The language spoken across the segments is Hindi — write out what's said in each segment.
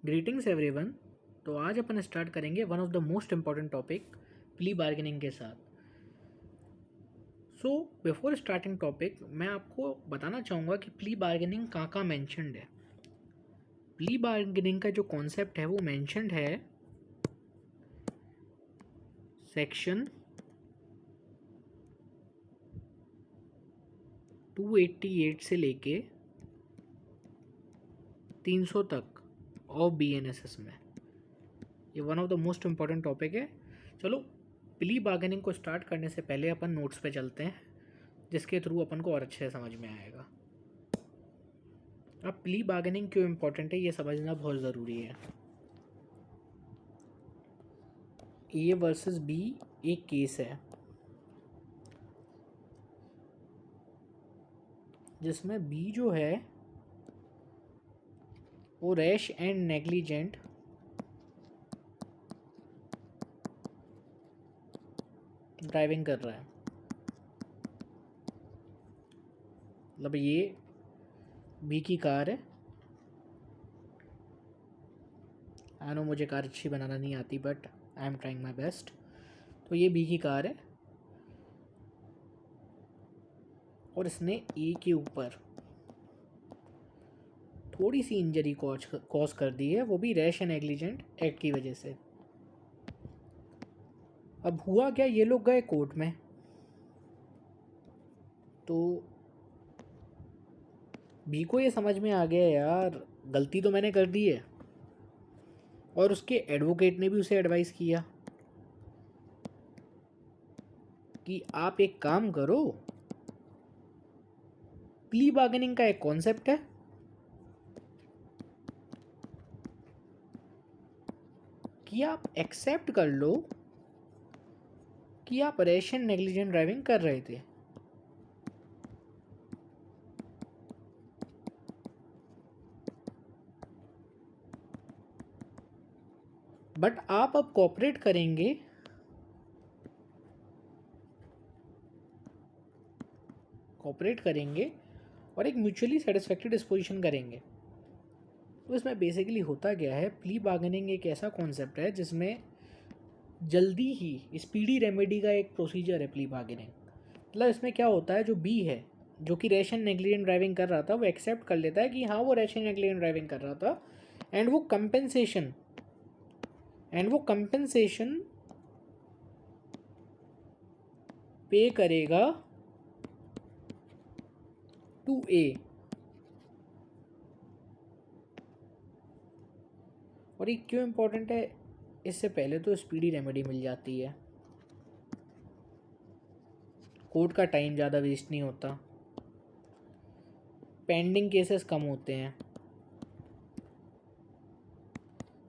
Greetings everyone. तो आज अपन स्टार्ट करेंगे one of the most important topic plea bargaining के साथ। सो बिफोर स्टार्टिंग टॉपिक मैं आपको बताना चाहूँगा कि प्ली बार्गेनिंग कहाँ कहाँ मैंशनड है। प्ली बार्गेनिंग का जो कॉन्सेप्ट है वो मैंशनड है सेक्शन 288 से लेके 300 तक ऑफ BNSS में। ये one of the most important topic है। चलो प्ली बार्गेनिंग को स्टार्ट करने से पहले अपन नोट्स पे चलते हैं, जिसके थ्रू अपन को और अच्छे से समझ में आएगा। अब प्ली बार्गेनिंग क्यों इम्पोर्टेंट है ये समझना बहुत ज़रूरी है। A वर्सेस B एक केस है जिसमें B जो है वो रैश एंड नेग्लिजेंट ड्राइविंग कर रहा है। मतलब ये B की कार है। आई नो मुझे कार अच्छी बनाना नहीं आती but I am trying my best. तो ये B की कार है और इसने A के ऊपर थोड़ी सी इंजरी कॉज कर दी है, वो भी रैश एंड नेग्लिजेंट एक्ट की वजह से। अब हुआ क्या, ये लोग गए कोर्ट में तो बी को ये समझ में आ गया यार गलती तो मैंने कर दी है, और उसके एडवोकेट ने भी उसे एडवाइस किया कि आप एक काम करो, प्ली बार्गेनिंग का एक कॉन्सेप्ट है कि आप एक्सेप्ट कर लो कि आप रैश एंड नेग्लिजेंट ड्राइविंग कर रहे थे, बट आप अब कोऑपरेट करेंगे और एक म्यूचुअली सेटिस्फैक्ट्री डिस्पोजिशन करेंगे। तो इसमें बेसिकली होता क्या है, प्ली बार्गेनिंग एक ऐसा कॉन्सेप्ट है जिसमें जल्दी ही स्पीडी रेमेडी का एक प्रोसीजर है प्ली बार्गेनिंग। मतलब इसमें क्या होता है, जो बी है जो कि रैश एंड नेग्लिजेंट ड्राइविंग कर रहा था वो एक्सेप्ट कर लेता है कि हाँ वो रैश एंड नेग्लिजेंट ड्राइविंग कर रहा था, एंड वो कंपेंसेशन पे करेगा टू ए। और ये क्यों इम्पोर्टेंट है, इससे पहले तो स्पीडी रेमेडी मिल जाती है, कोर्ट का टाइम ज़्यादा वेस्ट नहीं होता, पेंडिंग केसेस कम होते हैं।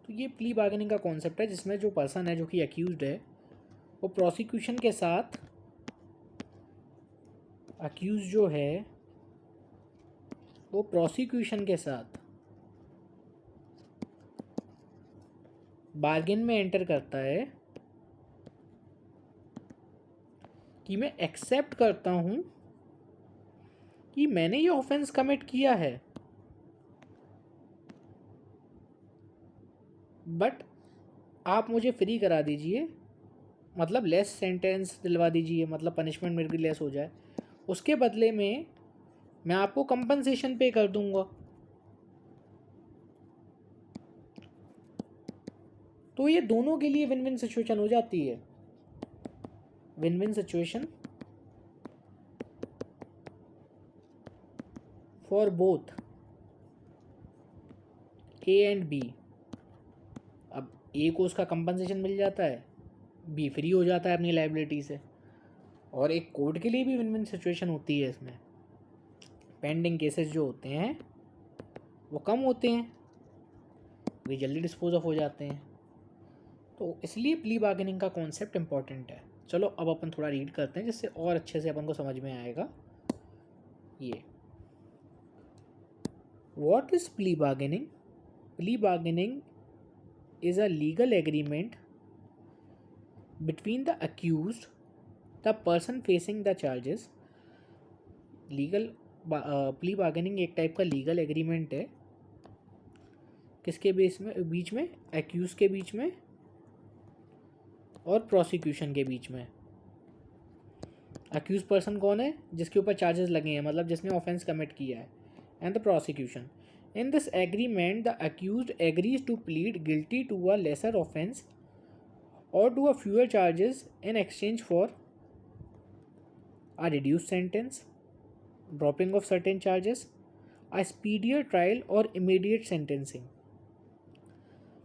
तो ये प्ली बार्गेनिंग का कॉन्सेप्ट है जिसमें जो पर्सन है जो कि अक्यूज्ड है वो प्रोसिक्यूशन के साथ, अक्यूज जो है वो प्रोसिक्यूशन के साथ बार्गेन में एंटर करता है कि मैं एक्सेप्ट करता हूँ कि मैंने ये ऑफेंस कमिट किया है, बट आप मुझे फ्री करा दीजिए, मतलब लेस सेंटेंस दिलवा दीजिए, मतलब पनिशमेंट मेरे की लेस हो जाए, उसके बदले में मैं आपको कंपनसेशन पे कर दूंगा। तो ये दोनों के लिए विन विन सिचुएशन हो जाती है, win win situation for both A and B. अब ए को उसका कंपनसेशन मिल जाता है, बी फ्री हो जाता है अपनी लाइबिलिटी से, और एक कोर्ट के लिए भी विन विन सिचुएशन होती है। इसमें पेंडिंग केसेस जो होते हैं वो कम होते हैं, वे जल्दी डिस्पोज ऑफ हो जाते हैं। तो इसलिए प्ली बार्गेनिंग का कॉन्सेप्ट इंपॉर्टेंट है। चलो अब अपन थोड़ा रीड करते हैं जिससे और अच्छे से अपन को समझ में आएगा। ये what is plea bargaining? Plea bargaining is a legal agreement between the accused, the person facing the charges। Legal plea bargaining एक टाइप का लीगल एग्रीमेंट है किसके बीच में एक्यूज के बीच में और प्रोसिक्यूशन के बीच में। अक्यूज पर्सन कौन है? जिसके ऊपर चार्जेस लगे हैं, मतलब जिसने ऑफेंस कमिट किया है, and the prosecution. In this agreement the accused agrees to plead guilty to a lesser offence और to a fewer charges in exchange for a reduced sentence, dropping of certain charges, a speedier trial और immediate sentencing।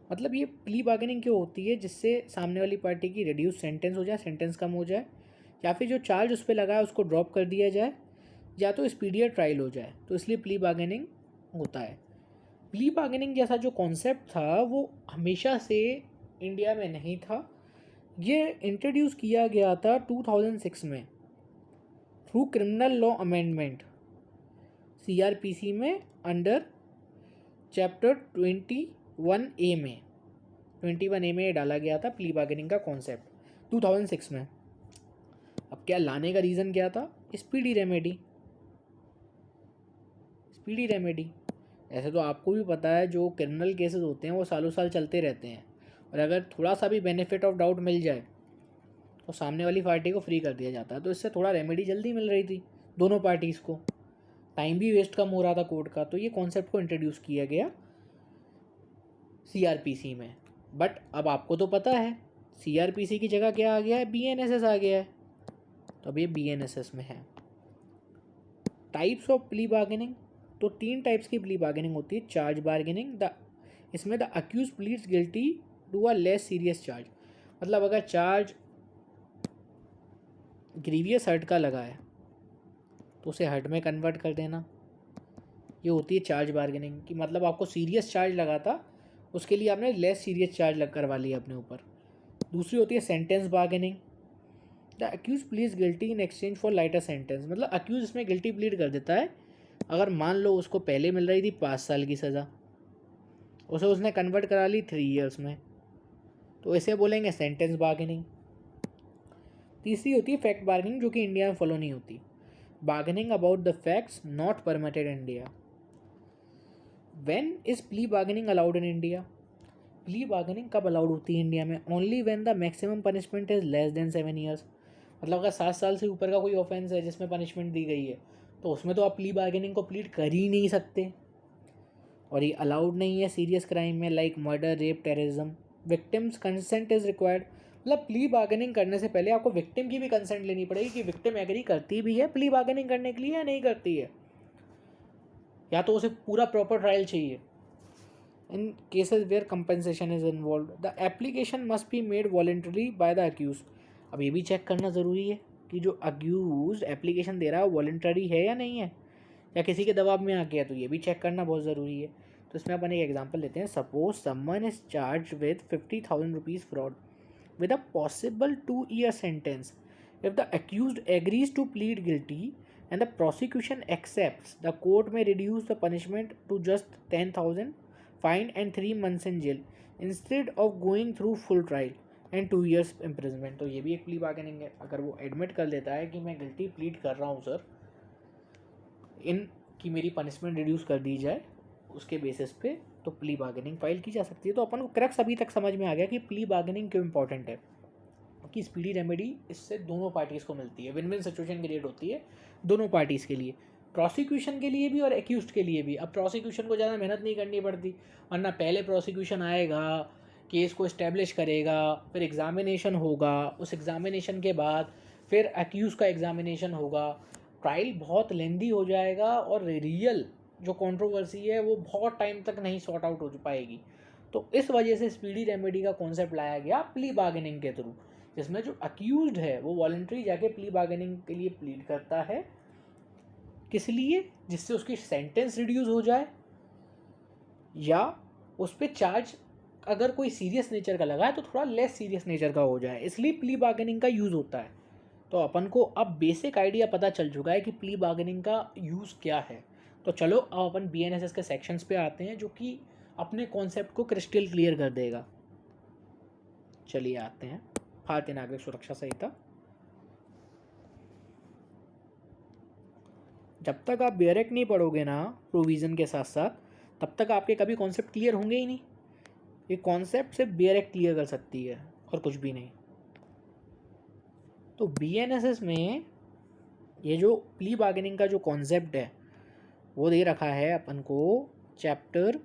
मतलब ये प्ली बार्गेनिंग क्यों होती है? जिससे सामने वाली पार्टी की रिड्यूस सेंटेंस हो जाए, सेंटेंस कम हो जाए, या फिर जो चार्ज उस पर लगा है उसको ड्रॉप कर दिया जाए, या तो स्पीडियर ट्रायल हो जाए। तो इसलिए प्ली बार्गेनिंग होता है। प्ली बार्गेनिंग जैसा जो कॉन्सेप्ट था वो हमेशा से इंडिया में नहीं था। ये इंट्रोड्यूस किया गया था 2006 में through criminal law amendment CRPC में अंडर चैप्टर 21A में 21A में ये डाला गया था प्ली बार्गेनिंग का कॉन्सेप्ट 2006 में। अब क्या लाने का रीज़न क्या था? Speedy remedy. स्पीडी रेमेडी ऐसे तो आपको भी पता है जो क्रिमिनल केसेस होते हैं वो सालों साल चलते रहते हैं, और अगर थोड़ा सा भी बेनिफिट ऑफ डाउट मिल जाए तो सामने वाली पार्टी को फ्री कर दिया जाता है। तो इससे थोड़ा रेमेडी जल्दी मिल रही थी दोनों पार्टीज़ को, टाइम भी वेस्ट कम हो रहा था कोर्ट का। तो ये कॉन्सेप्ट को इंट्रोड्यूस किया गया CRPC में। बट अब आपको तो पता है CRPC की जगह क्या आ गया है? BNSS आ गया है। तो अब ये BNSS में है। टाइप्स ऑफ प्ली बार्गेनिंग, तो 3 टाइप्स की प्ली बार्गेनिंग होती है। चार्ज बार्गेनिंग, इसमें the accused pleads guilty to a less serious charge. मतलब अगर चार्ज ग्रीवियस हर्ट का लगा है तो उसे हर्ट में कन्वर्ट कर देना, ये होती है चार्ज बार्गेनिंग की। मतलब आपको सीरियस चार्ज लगा था, उसके लिए आपने लेस सीरियस चार्ज लग करवा लिया अपने ऊपर। दूसरी होती है sentence bargaining, the accused pleads guilty in exchange for lighter sentence. मतलब अक्यूज इसमें गिल्टी प्लीड कर देता है, अगर मान लो उसको पहले मिल रही थी 5 साल की सज़ा, उसे उसने कन्वर्ट करा ली 3 ईयर्स में, तो इसे बोलेंगे सेंटेंस बार्गेनिंग। तीसरी होती है फैक्ट बार्गेनिंग, जो कि इंडिया में फॉलो नहीं होती। Bargaining about the facts not permitted in India. When is plea bargaining allowed in India? Plea bargaining कब अलाउड होती है इंडिया में? Only when the maximum punishment is less than 7 years. मतलब अगर 7 साल से ऊपर का कोई ऑफेंस है जिसमें पनिशमेंट दी गई है, तो उसमें तो आप प्ली बार्गेनिंग को प्लीड कर ही नहीं सकते, और ये अलाउड नहीं है सीरियस क्राइम में like murder, rape, terrorism. Victims consent is required. मतलब प्ली बार्गेनिंग करने से पहले आपको विक्टिम की भी कंसेंट लेनी पड़ेगी कि विक्टिम एग्री करती भी है प्ली बार्गेनिंग करने के लिए या नहीं करती है, या तो उसे पूरा प्रॉपर ट्रायल चाहिए। In cases where compensation is involve, the application must be made voluntarily by the accuse. अब ये भी चेक करना ज़रूरी है कि जो अक्यूज एप्लीकेशन दे रहा है वॉलेंटरी है या नहीं है, या किसी के दबाव में आ गया, तो ये भी चेक करना बहुत ज़रूरी है। तो इसमें अपन एक एग्जांपल लेते हैं। Suppose someone is charge with 50,000 rupees fraud with a possible 2-year sentence. If the accused agrees to plead guilty and the prosecution accepts, the court may reduce the punishment to just 10,000 fine and 3 months in jail instead of going through full trial and 2 years imprisonment। तो ये भी एक प्ली बार्गेनिंग है। अगर वो एडमिट कर लेता है कि मैं गिल्टी प्लीड कर रहा हूँ सर, इन की मेरी पनिशमेंट रिड्यूस कर दी जाए, उसके बेसिस पे तो प्ली बार्गेनिंग फाइल की जा सकती है। तो अपन को क्रक्स अभी तक समझ में आ गया कि प्ली बार्गेनिंग क्यों इंपॉर्टेंट है, कि स्पीडी रेमेडी इससे दोनों पार्टीज़ को मिलती है, विन विन सिचुएशन क्रिएट होती है दोनों पार्टीज़ के लिए, प्रोसिक्यूशन के लिए भी और एक्यूज्ड के लिए भी। अब प्रोसिक्यूशन को ज़्यादा मेहनत नहीं करनी पड़ती, वरना पहले प्रोसिक्यूशन आएगा, केस को इस्टेब्लिश करेगा, फिर एग्जामिनेशन होगा, उस एग्जामिनेशन के बाद फिर एक्यूज़ का एग्जामिनेशन होगा, ट्रायल बहुत लेंदी हो जाएगा, और रियल जो कंट्रोवर्सी है वो बहुत टाइम तक नहीं सॉर्ट आउट हो पाएगी। तो इस वजह से स्पीडी रेमेडी का कॉन्सेप्ट लाया गया प्ली बार्गेनिंग के थ्रू, जिसमें जो अक्यूज्ड है वो वॉलंटरी जाके प्ली बार्गेनिंग के लिए प्लीड करता है। किस लिए? जिससे उसकी सेंटेंस रिड्यूस हो जाए, या उस पर चार्ज अगर कोई सीरियस नेचर का लगा है तो थोड़ा लेस सीरियस नेचर का हो जाए, इसलिए प्ली बार्गेनिंग का यूज़ होता है। तो अपन को अब बेसिक आइडिया पता चल चुका है कि प्ली बार्गेनिंग का यूज़ क्या है। तो चलो अब अपन BNSS के सेक्शंस पे आते हैं, जो कि अपने कॉन्सेप्ट को क्रिस्टल क्लियर कर देगा। चलिए आते हैं। भारतीय नागरिक सुरक्षा संहिता। जब तक आप बेयरेक्ट नहीं पढ़ोगे ना प्रोविज़न के साथ साथ, तब तक आपके कभी कॉन्सेप्ट क्लियर होंगे ही नहीं। ये कॉन्सेप्ट सिर्फ बेयर एक्ट क्लियर कर सकती है और कुछ भी नहीं। तो BNSS में ये जो प्ली बार्गेनिंग का जो कॉन्सेप्ट है वो दे रखा है अपन को चैप्टर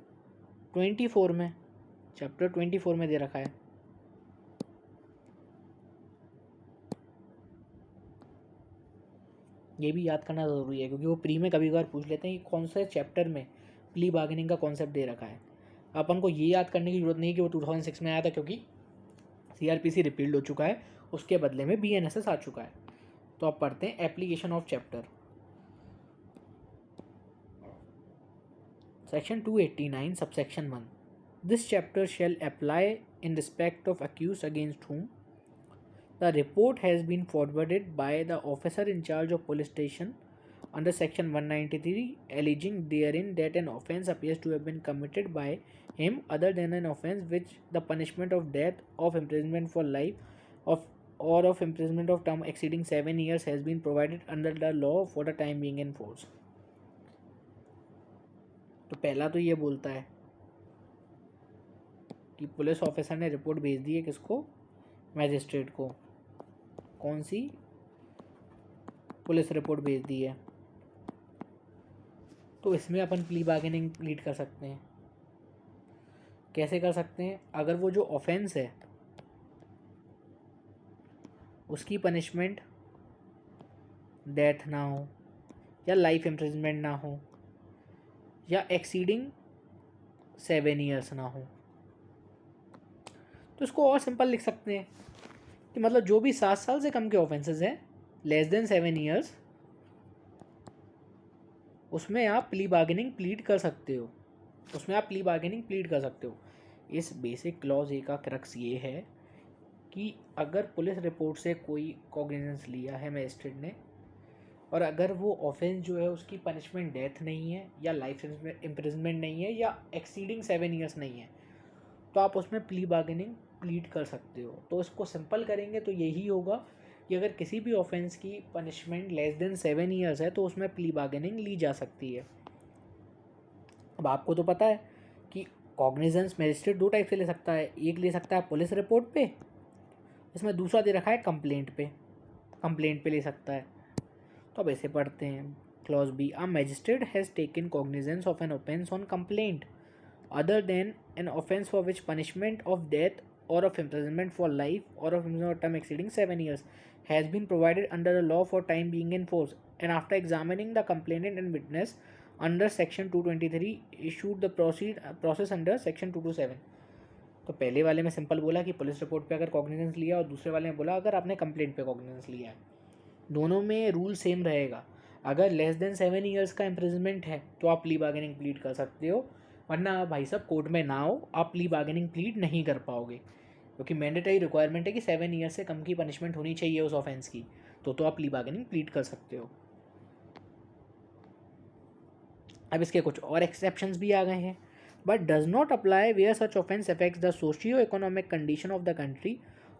24 में। चैप्टर 24 में दे रखा है। ये भी याद करना ज़रूरी है क्योंकि वो प्री में कभी कभार पूछ लेते हैं कि कौन से चैप्टर में प्ली बार्गेनिंग का कॉन्सेप्ट दे रखा है। अपन को ये याद करने की जरूरत नहीं कि वो 2006 में आया था, क्योंकि CRPC रिपील्ड हो चुका है, उसके बदले में BNSS आ चुका है। तो अब पढ़ते हैं application of chapter. Section 289 subsection 1, this chapter shall apply in respect of accused against whom the report has been forwarded by the officer in charge of police station under section 193, alleging therein that an offence appears to have been committed by him other than an offence which the punishment of death, of imprisonment for life, or of imprisonment of term exceeding 7 years has been provided under the law for the time being in force। तो पहला तो ये बोलता है कि पुलिस ऑफिसर ने रिपोर्ट भेज दी है किसको? मैजिस्ट्रेट को। कौन सी? पुलिस रिपोर्ट भेज दी है। तो इसमें अपन प्ली बार्गेनिंग प्लीड कर सकते हैं। कैसे कर सकते हैं? अगर वो जो ऑफेंस है उसकी पनिशमेंट डेथ ना हो, या लाइफ इम्प्रिजनमेंट ना हो, या एक्सीडिंग 7 ईयर्स ना हो, तो इसको और सिंपल लिख सकते हैं कि मतलब जो भी 7 साल से कम के ऑफेंसेस हैं, लेस देन 7 ईयर्स, उसमें आप प्ली बार्गेनिंग प्लीड कर सकते हो। इस बेसिक क्लॉज ए का क्रक्स ये है कि अगर पुलिस रिपोर्ट से कोई कॉग्निजेंस लिया है मजिस्ट्रेट ने, और अगर वो ऑफेंस जो है उसकी पनिशमेंट डेथ नहीं है, या लाइफ इम्प्रिजनमेंट नहीं है, या एक्सीडिंग 7 ईयर्स नहीं है, तो आप उसमें प्ली बार्गेनिंग प्लीड कर सकते हो। तो इसको सिंपल करेंगे तो यही होगा कि अगर किसी भी ऑफेंस की पनिशमेंट लेस देन 7 ईयर्स है तो उसमें प्ली बार्गेनिंग ली जा सकती है। अब आपको तो पता है कि कॉग्निजेंस मजिस्ट्रेट 2 टाइप से ले सकता है। एक ले सकता है पुलिस रिपोर्ट पे, इसमें दूसरा दे रखा है कंप्लेंट पे ले सकता है। तो अब ऐसे पढ़ते हैं clause B, a magistrate has taken cognizance of an offence on complaint other than an offence for which punishment of death or of imprisonment for life or of imprisonment of term exceeding 7 years has been provided under the law for time being in force, and after examining the complainant and witness under section 223 issued the process under section 227। तो पहले वाले में सिंपल बोला कि पुलिस रिपोर्ट पे अगर कॉग्निजेंस लिया, और दूसरे वाले में बोला अगर आपने कंप्लेंट पे कॉग्निजेंस लिया है। दोनों में रूल सेम रहेगा। अगर लेस देन 7 ईयर्स का इम्प्रिजनमेंट है तो आप प्ली बार्गेनिंग प्लीड कर सकते हो, वरना भाई साहब कोर्ट में ना हो, आप प्ली बार्गेनिंग प्लीड नहीं कर पाओगे, क्योंकि मैंडेटरी रिक्वायरमेंट है कि 7 ईयर से कम की पनिशमेंट होनी चाहिए उस ऑफेंस की। तो आप प्ली बार्गेनिंग प्लीड कर सकते हो। अब इसके कुछ और एक्सेप्शंस भी आ गए हैं। But does not apply where such offence affects the socio economic condition of the country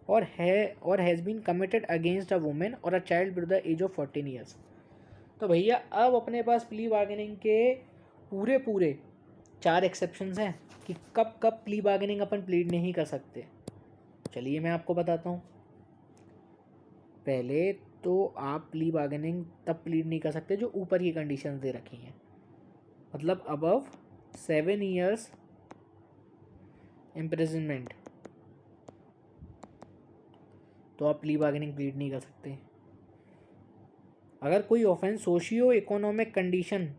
or has been committed against a women or a child with the age of 14 years. तो भैया अब अपने पास प्ली बार्गेनिंग के पूरे 4 एक्सेप्शंस हैं कि कब कब प्ली बार्गेनिंग अपन प्लीड नहीं कर सकते। चलिए मैं आपको बताता हूँ। पहले तो आप प्ली बार्गेनिंग तब प्लीड नहीं कर सकते जो ऊपर की कंडीशंस दे रखी हैं, मतलब अबव 7 ईयर्स इम्प्रिजनमेंट, तो आप प्ली बार्गेनिंग प्लीड नहीं कर सकते। अगर कोई ऑफेंस सोशियो इकोनॉमिक कंडीशन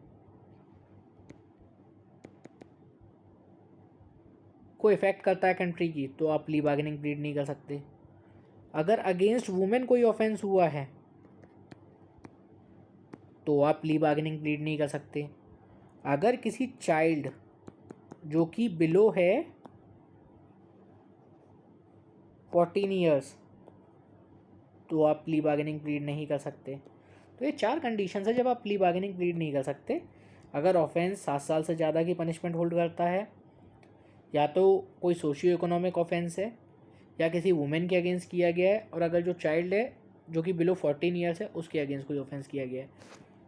को इफेक्ट करता है कंट्री की, तो आप प्ली बार्गेनिंग प्लीड नहीं कर सकते। अगर अगेंस्ट वुमेन कोई ऑफेंस हुआ है तो आप प्ली बार्गेनिंग प्लीड नहीं कर सकते। अगर किसी चाइल्ड जो कि बिलो है 14 ईयर्स, तो आप प्ली बार्गेनिंग प्लीड नहीं कर सकते। तो ये 4 कंडीशंस है जब आप प्ली बार्गेनिंग प्लीड नहीं कर सकते। अगर ऑफेंस 7 साल से ज़्यादा की पनिशमेंट होल्ड करता है, या तो कोई सोशियो इकोनॉमिक ऑफेंस है, या किसी वुमेन के अगेंस्ट किया गया है, और अगर जो चाइल्ड है जो कि बिलो 14 ईयर्स है उसके अगेंस्ट कोई ऑफेंस किया गया है।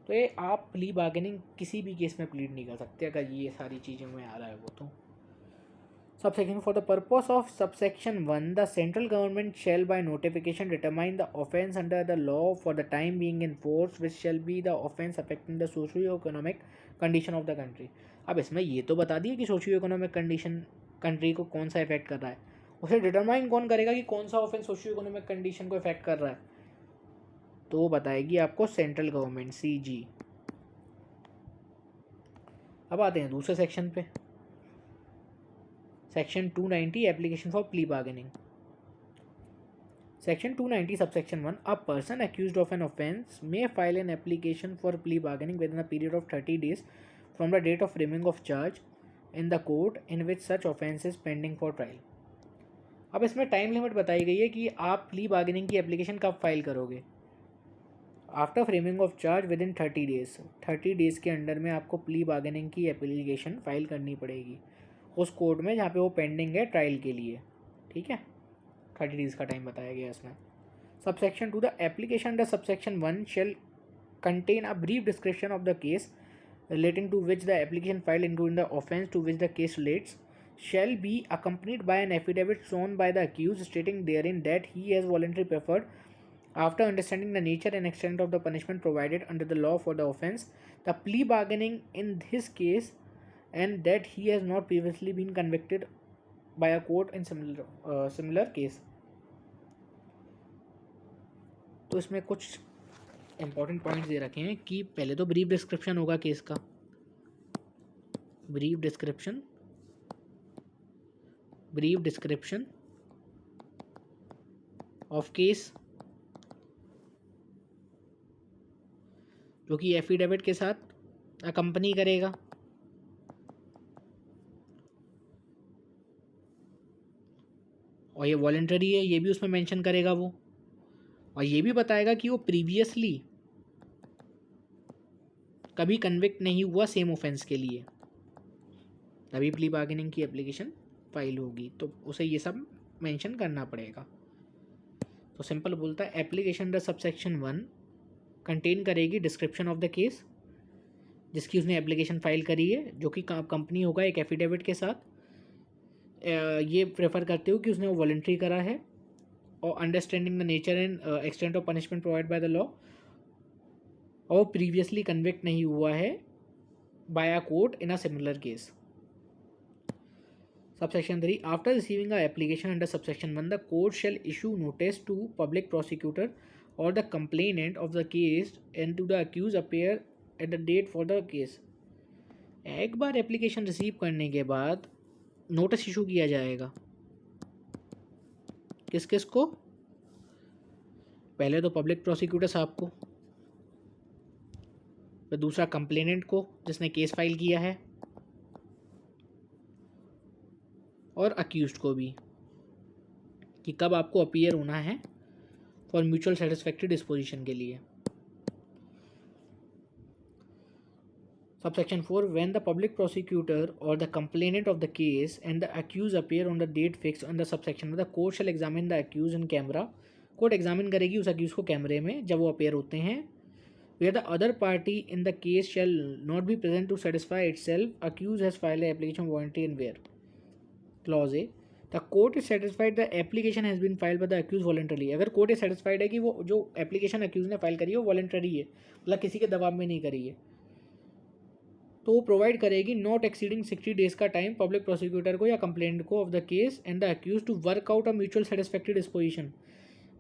तो ये आप प्ली बार्गेनिंग किसी भी केस में प्लीड नहीं कर सकते अगर ये सारी चीज़ें में आ रहा है वो तो। Subsection for the purpose of subsection 1, the central government shall by notification determine the offence under the law for the time being in force, which shall be the offence affecting the socio-economic condition of the country. अब इसमें ये तो बता दिया कि सोशियो इकोनॉमिक कंडीशन कंट्री को कौन सा इफेक्ट कर रहा है, उसे डिटरमाइन कौन करेगा कि कौन सा ऑफेंस सोशियो इकोनॉमिक कंडीशन को इफेक्ट कर रहा है, तो वो बताएगी आपको सेंट्रल गवर्नमेंट CG। अब आते हैं दूसरे सेक्शन पे, section 290 application for plea bargaining. Section 290 subsection 1, a person accused of an offence may file an application for plea bargaining within a period of 30 days from the date of framing of charge in the court in which such offence is pending for trial. अब इसमें टाइम लिमिट बताई गई है कि आप प्ली बार्गेनिंग की एप्लीकेशन कब फाइल करोगे। After framing of charge with in 30 days, 30 days के अंडर में आपको प्ली बार्गेनिंग की एप्लीकेशन फाइल करनी पड़ेगी उस कोर्ट में जहाँ पे वो पेंडिंग है ट्रायल के लिए, ठीक है। 30 डेज़ का टाइम बताया गया इसमें। Subsection 2, the application under subsection 1 shall contain a brief description of the case relating to which the application filed including the offence to which the case relates shall be accompanied by an affidavit shown by the accused stating therein that he has voluntarily preferred, after understanding the nature and extent of the punishment provided under the law for the offence, the plea bargaining in his case, and that he has not previously been convicted by a court in similar case. तो इसमें कुछ इंपॉर्टेंट पॉइंट्स दे रखे हैं कि पहले तो ब्रीफ डिस्क्रिप्शन होगा केस का, ब्रीफ डिस्क्रिप्शन ऑफ केस, जो कि एफिडेविट के साथ अकम्पनी करेगा। और ये वॉलंटरी है, ये भी उसमें मेंशन करेगा वो, और ये भी बताएगा कि वो प्रीवियसली कभी कन्विक्ट नहीं हुआ सेम ऑफेंस के लिए, तभी प्ली बार्गेनिंग की एप्लीकेशन फाइल होगी, तो उसे ये सब मेंशन करना पड़ेगा। तो सिंपल बोलता है एप्लीकेशन अंडर सबसेक्शन 1 कंटेन करेगी डिस्क्रिप्शन ऑफ द केस जिसकी उसने एप्लीकेशन फाइल करी है, जो कि कंपनी होगा एक एफिडेविट के साथ, ये प्रेफर करते हो कि उसने वो वॉलंटरी करा है, और understanding the nature and extent of punishment provide by the law, और प्रीवियसली कन्विक्ट नहीं हुआ है by a court in a similar case. Subsection 3, after receiving a application under subsection 1, the court shall issue notice to public prosecutor or the complainant of the case and to the accused appear at the date for the case. एक बार एप्लीकेशन रिसीव करने के बाद नोटिस इशू किया जाएगा, किस किस को, पहले तो पब्लिक प्रोसिक्यूटर साहब को, फिर दूसरा कंप्लेनेंट को जिसने केस फाइल किया है, और अक्यूज्ड को भी, कि कब आपको अपीयर होना है फॉर म्यूचुअल सेटिस्फैक्ट्री डिस्पोजिशन के लिए। Subsection 4, when the public prosecutor or the complainant of the case and the accused appear on the date fixed under subsection 1, the court shall examine the accused in camera, court examine करेगी उस अक्यूज को कैमरे में जब वो अपेयर होते हैं। where the other party in the case shall not be present to satisfy itself, accused has filed an application voluntary and where. Clause A, the court is satisfied the application has been filed by the accused voluntarily. अगर कोर्ट is satisfied है कि वो जो एप्लीकेशन अक्यूज ने फाइल करी है वो वॉलंटरी है, मतलब किसी के दबाव में नहीं करी है, तो वो प्रोवाइड करेगी नॉट एक्सीडिंग 60 डेज का टाइम पब्लिक प्रोसिक्यूटर को या कंप्लेंट को of the case and the accused to work out a mutual satisfactory disposition.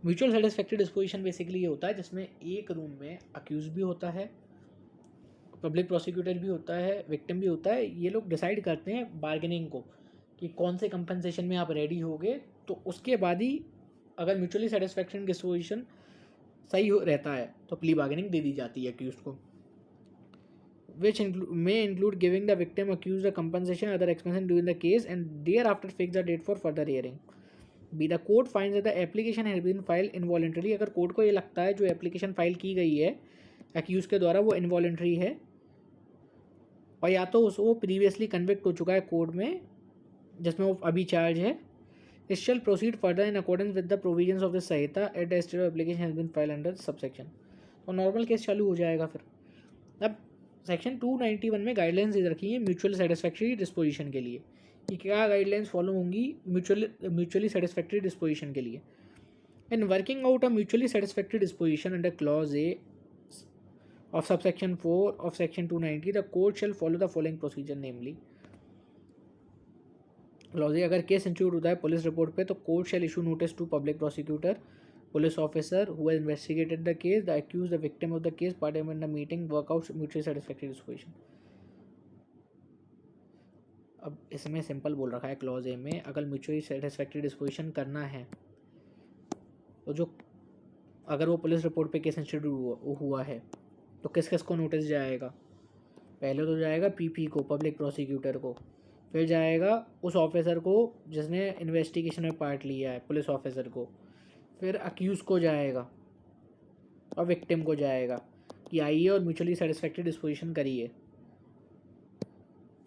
Mutual satisfactory disposition basically ये होता है जिसमें एक रूम में अक्यूज भी होता है, पब्लिक प्रोसिक्यूटर भी होता है, विक्टिम भी होता है, ये लोग डिसाइड करते हैं बार्गेनिंग को कि कौन से कंपनसेशन में आप रेडी होगे, तो उसके बाद ही अगर म्यूचुअली सेटिस्फैक्शन डिस्पोजिशन सही रहता है तो प्ली बार्गेनिंग दे दी जाती है अक्यूज को। which may include giving the victim accused the compensation other expenses during the case and thereafter fix the date for further hearing. B, the court finds that the application has been filed involuntarily, अगर कोर्ट को ये लगता है जो एप्लीकेशन फाइल की गई है एक्यूज के द्वारा वो इनवॉलेंट्री है, और या तो वो प्रीवियसली कन्विक्ट हो चुका है कोर्ट में जिसमें वो अभी चार्ज है, it shall proceed further in accordance with the provisions of the Samhita at the state of application has been filed under subsection। तो नॉर्मल केस चालू हो जाएगा फिर। सेक्शन 291 में गाइडलाइंस दे रखी है म्यूचुअल सेटिस्फैक्ट्री डिस्पोजिशन के लिए कि क्या गाइडलाइंस फॉलो होंगी म्यूचुअली सेटिस्फैक्ट्री डिस्पोजिशन के लिए. In working out a mutually satisfactory disposition under clause A of subsection 4 of section 290 the court shall follow the following procedure namely. Clause A अगर केस इंस्टीट्यूट होता है पुलिस रिपोर्ट पे तो court shall issue notice to public prosecutor police officer who has investigated the case the accused the victim of the case participate in the meeting work out mutually satisfactory disposition. अब इसमें सिंपल बोल रखा है क्लॉज ए में अगर म्यूचुअली सेटिस्फैक्ट्री डिस्पोजिशन करना है तो जो अगर वो पुलिस रिपोर्ट पे केस इंस्टीट्यूट हुआ है तो किस किस को नोटिस जाएगा. पहले तो जाएगा पीपी को पब्लिक प्रोसिक्यूटर को, फिर जाएगा उस ऑफिसर को जिसने इन्वेस्टिगेशन में पार्ट लिया है पुलिस ऑफिसर को, फिर अक्यूज को जाएगा और विक्टिम को जाएगा कि आइए और म्यूचुअली सेटिस्फैक्ट्री डिस्पोजिशन करिए.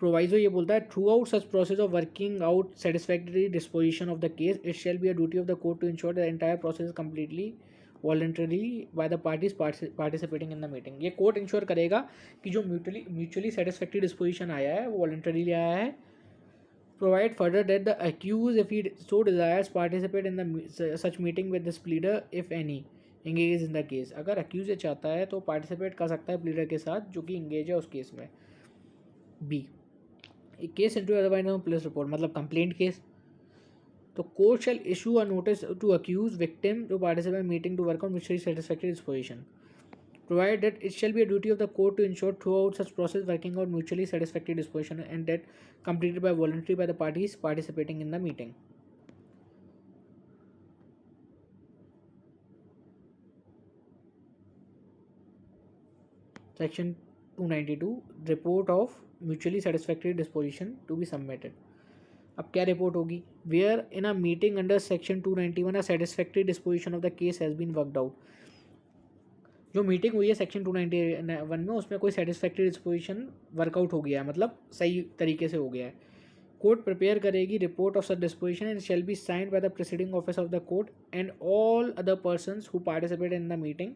प्रोवाइजो ये बोलता है throughout such process of working out satisfactory disposition of the case it shall be a duty of the court to ensure the entire process completely voluntarily by the parties participating in the meeting. ये कोर्ट इंश्योर करेगा कि जो म्यूचुअली सेटिस्फैक्ट्री डिस्पोजिशन आया है वो वॉलंटरीली आया है. Provide further that the accused if he so desires participate in the such meeting with this pleader if any engage in the case. अगर अक्यूज ये चाहता है तो पार्टिसिपेट कर सकता है प्लीडर के साथ जो कि इंगेज है उस केस में. B case into otherwise police report मतलब कंप्लेंट केस तो court shall issue a notice to accused victim to participate in meeting to work out mutually satisfactory disposition. Provided that it shall be a duty of the court to ensure throughout such process working out mutually satisfactory disposition and that completed by voluntary by the parties participating in the meeting. Section 292 report of mutually satisfactory disposition to be submitted. अब क्या रिपोर्ट होगी. Where in a meeting under section 291 a satisfactory disposition of the case has been worked out. जो मीटिंग हुई है सेक्शन 291 में उसमें कोई सेटिस्फैक्ट्री डिस्पोजिशन वर्कआउट हो गया है मतलब सही तरीके से हो गया है. कोर्ट प्रिपेयर करेगी report of such disposition and shall be signed by the presiding office of the court and all other persons who participate in the meeting.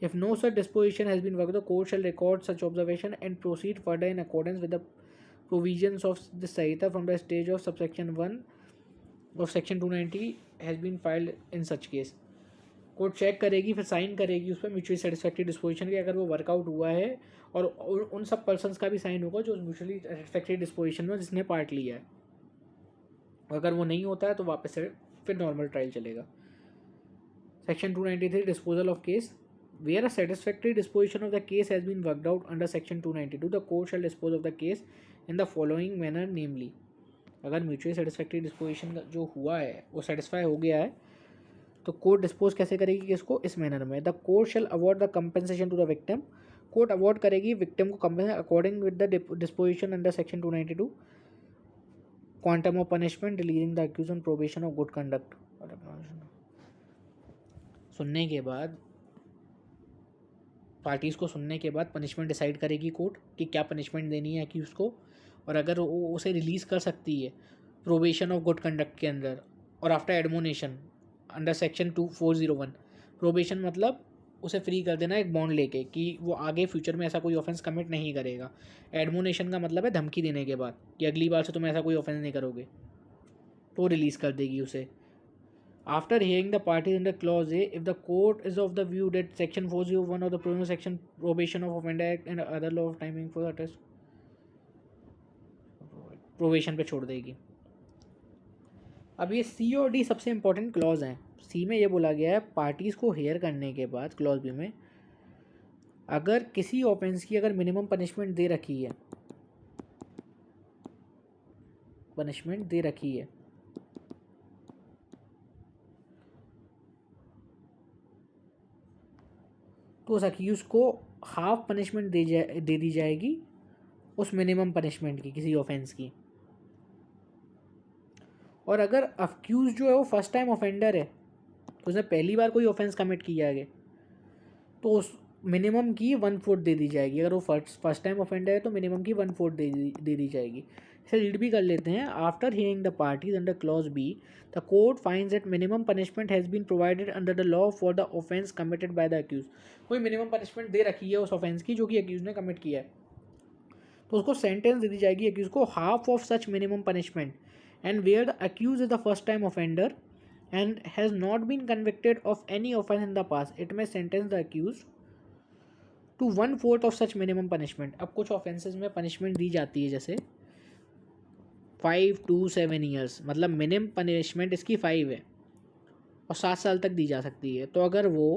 If no such disposition has been worked, the court shall record such observation and proceed further in accordance with the provisions of the Sahita from the stage of subsection 1 of section 290 has been filed in such case. Court check करेगी फिर साइन करेगी उस पर म्यूचुअली सेटिस्फैक्ट्री डिस्पोजिशन के अगर वो वर्कआउट हुआ है और उन सब पर्सनस का भी साइन होगा जो म्यूचुअली सेटिस्फैक्ट्री डिस्पोजिशन में जिसने पार्ट लिया है. अगर वो नहीं होता है तो वापस से फिर नॉर्मल ट्रायल चलेगा. Section 293 disposal of case. Where a satisfactory disposition of the case has been worked out under section 292, the court shall dispose of the case in the following manner namely. अगर म्यूचुअली सेटिस्फैक्ट्री डिस्पोजिशन जो हुआ है वो सेटिस्फाई हो गया है तो कोर्ट डिस्पोज कैसे करेगी केस को इस मैनर में. The court shall award the compensation to the victim. Court award करेगी विक्टिम को compensation according with the disposition under section 292 quantum of punishment releasing the accused on probation of good conduct. सुनने के बाद पार्टीज़ को सुनने के बाद पनिशमेंट डिसाइड करेगी कोर्ट कि क्या पनिशमेंट देनी है अक्यूज़ को और अगर वो उसे रिलीज़ कर सकती है प्रोबेशन ऑफ गुड कंडक्ट के अंदर और आफ्टर एडमोनेशन अंडर सेक्शन 2401. प्रोबेशन मतलब उसे फ्री कर देना एक बॉन्ड लेके कि वो आगे फ्यूचर में ऐसा कोई ऑफेंस कमिट नहीं करेगा. एडमोनेशन का मतलब है धमकी देने के बाद कि अगली बार से तुम ऐसा कोई ऑफेंस नहीं करोगे तो रिलीज़ कर देगी उसे. After hearing the parties under clause A, if the court is of the view that section 401 of the provisional section probation of offender act and other law of timing for the test probation पे छोड़ देगी. अब ये सी और डी सबसे इंपॉर्टेंट क्लॉज हैं. सी में ये बोला गया है पार्टीज़ को हेयर करने के बाद क्लॉज बी में अगर किसी ऑफेंस की अगर मिनिमम पनिशमेंट दे रखी है तो उस अक्यूज़ को हाफ पनिशमेंट दे दी जाएगी उस मिनिमम पनिशमेंट की किसी ऑफेंस की. और अगर अक्यूज़ जो है वो फर्स्ट टाइम ऑफेंडर है तो उसने पहली बार कोई ऑफेंस कमिट किया है तो उस मिनिमम की 1/4 दे दी जाएगी. अगर वो फर्स्ट टाइम ऑफेंडर है तो मिनिमम की 1/4 दे दी जाएगी. इसे रीड भी कर लेते हैं. After hearing the parties under clause B the court finds that minimum punishment has been provided under the law for the offence committed by the accused. कोई मिनिमम पनिशमेंट दे रखी है उस ऑफेंस की जो कि अक्यूज ने कमिट किया है. तो उसको सेंटेंस दे दी जाएगी अक्यूज को half of such minimum punishment and where the accused is the first time offender and has not been convicted of any offense in the past, it may sentence the accused to 1/4 of such minimum punishment. अब कुछ ऑफेंसेस में पनिशमेंट दी जाती है जैसे 5 to 7 ईयर्स, मतलब मिनिमम पनिशमेंट इसकी 5 है और 7 साल तक दी जा सकती है। तो अगर वो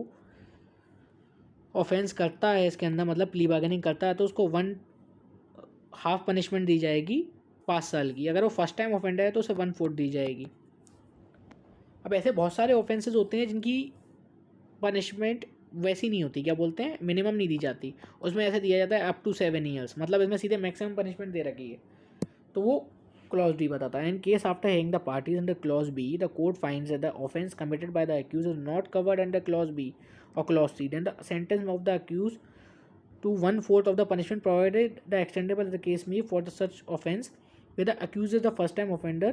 ऑफेंस करता है इसके अंदर, मतलब प्ली बार्गेनिंग करता है, तो उसको 1/2 पनिशमेंट दी जाएगी 5 साल की। अगर वो फर्स्ट टाइम ऑफेंडर है तो उसे 1/4 दी जाएगी। अब ऐसे बहुत सारे ऑफेंसेस होते हैं जिनकी पनिशमेंट वैसी नहीं होती, क्या बोलते हैं, मिनिमम नहीं दी जाती, उसमें ऐसे दिया जाता है अप टू 7 ईयर्स, मतलब इसमें सीधे मैक्सिमम पनिशमेंट दे रखी है। तो वो क्लॉज डी बताता है in case after hearing the parties under clause B the court finds that the offence committed by the accused is not covered under clause B और clause C, then the sentence of the accuse to 1/4 of the punishment provided the extendable as the case may for the such offense where the accused is the first time offender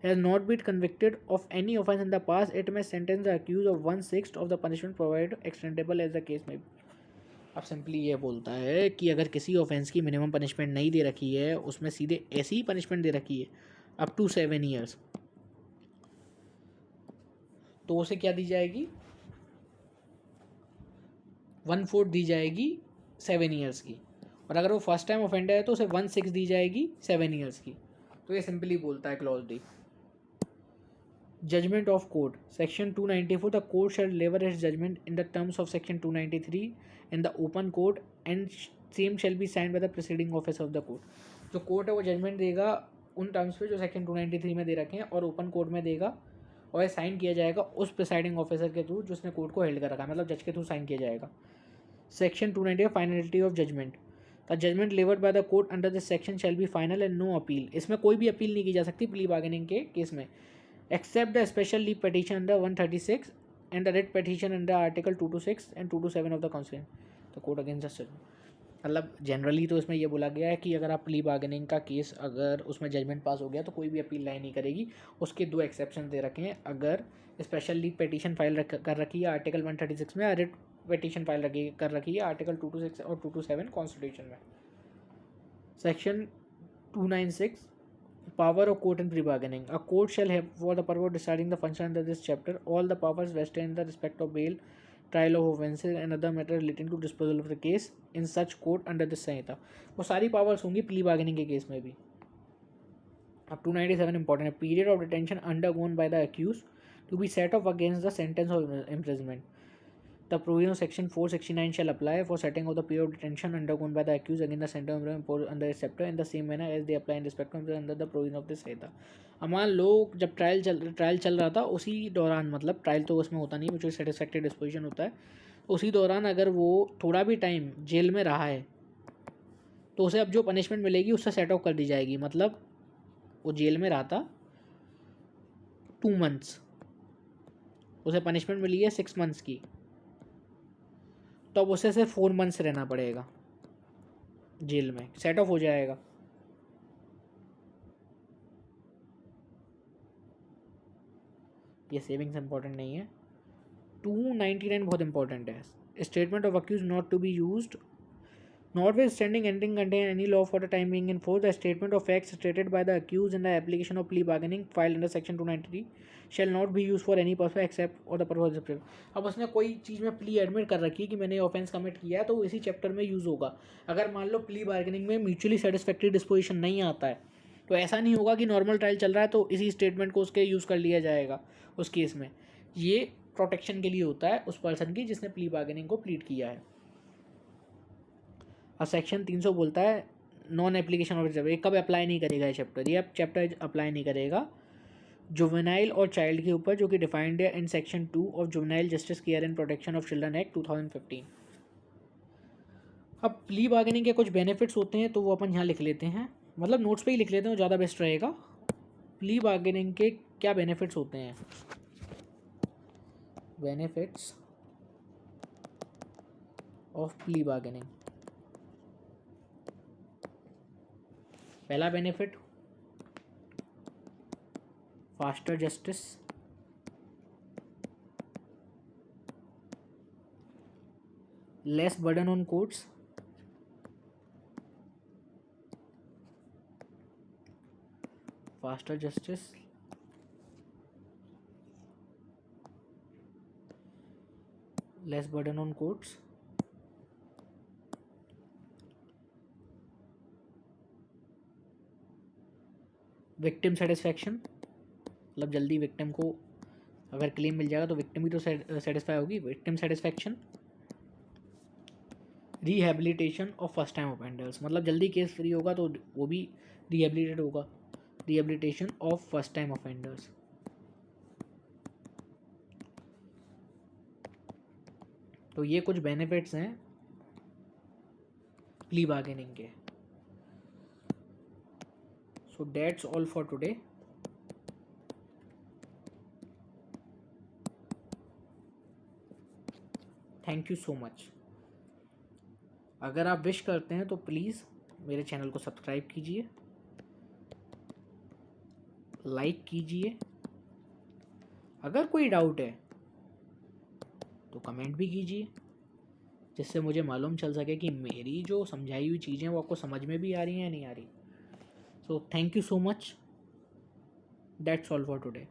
has not been convicted of any offense in the past, it may sentence the accused of 1/6 of the punishment provided extendable as the case may be. अब सिंपली ये बोलता है कि अगर किसी ऑफेंस की मिनिमम पनिशमेंट नहीं दे रखी है, उसमें सीधे ऐसी ही पनिशमेंट दे रखी है अप टू 7 ईयर्स, तो उसे क्या दी जाएगी, 1/4 दी जाएगी 7 ईयर्स की। और अगर वो फर्स्ट टाइम ऑफेंडर है तो उसे 1/6 दी जाएगी 7 ईयर्स की। तो ये सिंपली बोलता है clause D. Judgment of court section 294 the court shall deliver its judgment in the terms of section 293 in the open court and same shall be signed by the presiding officer of the court. जो कोर्ट है वो जजमेंट देगा उन टर्म्स पे जो सेक्शन 293 में दे रखे हैं और ओपन कोर्ट में देगा, और साइन किया जाएगा उस प्रिसाइडिंग ऑफिसर के थ्रू जिसने कोर्ट को हेल्ड कर रखा है, मतलब जज के थ्रू साइन किया जाएगा। Section 290 finality of judgment the judgment delivered by the court under this section shall be final and no appeal. इसमें कोई भी अपील नहीं की जा सकती प्ली बार्गेनिंग के केस में, except the special leave petition under 136 and the writ petition under article 226 and 227 of the constitution the court against justice. मतलब जनरली तो इसमें यह बोला गया है कि अगर आप प्ली बार्गेनिंग का केस अगर उसमें जजमेंट पास हो गया तो कोई भी अपील लाई नहीं करेगी। उसके 2 एक्सेप्शन दे रखे हैं, अगर स्पेशल लीव पिटीशन फाइल कर रखी है आर्टिकल 136 में, रिट पिटीशन फाइल कर रखी है आर्टिकल 226 और 227 कॉन्स्टिट्यूशन में। Section 296 power of court in plea bargaining a court shall have for the purpose of deciding the function under this chapter all the powers vested in the respect of bail trial of offences and other matter relating to disposal of the case in such court under this संहिता। वो सारी पावर्स होंगी प्ली बार्गेनिंग के केस में भी। अब 297 इंपॉर्टेंट है period of detention undergone by the accused to be set off against the sentence of imprisonment. The provision of section 469 shall apply for setting of the period of detention undergone by the accused against the sentence imposed under this chapter in the same manner as they apply in respect of under the provision of this संहिता। अब मान लो जब ट्रायल चल रहा था उसी दौरान, मतलब ट्रायल तो उसमें होता नहीं, म्यूचुअल सेटिस्फैक्ट्री डिस्पोजिशन होता है, उसी दौरान अगर वो थोड़ा भी टाइम जेल में रहा है तो उसे अब जो पनिशमेंट मिलेगी उससे सेट ऑफ कर दी जाएगी। मतलब वो जेल में रहा था 2 मंथ्स, उसे पनिशमेंट मिली है 6 मंथ्स की, तो अब उसे सिर्फ 4 मंथ्स रहना पड़ेगा जेल में, सेट ऑफ हो जाएगा। ये सेविंग्स इंपॉर्टेंट नहीं है। 299 बहुत इंपॉर्टेंट है। Statement of accused not to be used notwithstanding anything contain any law for the time being in force, the statement of facts stated by the accused in the application of plea bargaining filed under section 293 shall not be used for any purpose except for the purpose of the अब उसने कोई चीज़ में प्ली एडमिट कर रखी है कि मैंने ऑफेंस कमिट किया है तो वो इसी चैप्टर में यूज़ होगा। अगर मान लो प्ली बार्गेनिंग में म्यूचुअली सेटिस्फैक्ट्री डिस्पोजिशन नहीं आता है तो ऐसा नहीं होगा कि नॉर्मल ट्रायल चल रहा है तो इसी स्टेटमेंट को उसके यूज़ कर लिया जाएगा उस केस में। ये प्रोटेक्शन के लिए होता है उस पर्सन की जिसने प्ली बार्गेनिंग को प्लीड किया है। और सेक्शन 300 बोलता है नॉन एप्लीकेशन ऑफ चैप्टर, ये कब अप्लाई नहीं करेगा ये चैप्टर, ये चैप्टर अप्लाई नहीं करेगा जुवेनाइल और चाइल्ड के ऊपर, जो कि डिफाइंड है in section 2 of juvenile justice care and protection of children act 2015। अब प्ली बार्गेनिंग के कुछ बेनिफिट्स होते हैं तो वो अपन यहाँ लिख लेते हैं, मतलब नोट्स पे ही लिख लेते हैं, ज़्यादा बेस्ट रहेगा। प्ली बार्गेनिंग के क्या बेनिफिट्स होते हैं, बेनिफिट्स ऑफ प्ली बार्गेनिंग। पहला benefit faster justice, less burden on courts, faster justice, less burden on courts, victim satisfaction, मतलब जल्दी विक्टिम को अगर क्लेम मिल जाएगा तो विक्टिम भी तो सेटिस्फाई होगी, victim satisfaction, rehabilitation of first time offenders, मतलब जल्दी केस फ्री होगा तो वो भी रिहेबिलिटेट होगा, rehabilitation of first time offenders. तो ये कुछ बेनिफिट्स हैं प्ली बार्गेनिंग के। So that's all for today. Thank you so much. अगर आप विश करते हैं तो प्लीज़ मेरे चैनल को सब्सक्राइब कीजिए, लाइक कीजिए, अगर कोई डाउट है तो कमेंट भी कीजिए, जिससे मुझे मालूम चल सके कि मेरी जो समझाई हुई चीज़ें वो आपको समझ में भी आ रही हैं या नहीं आ रही। So thank you so much. That's all for today.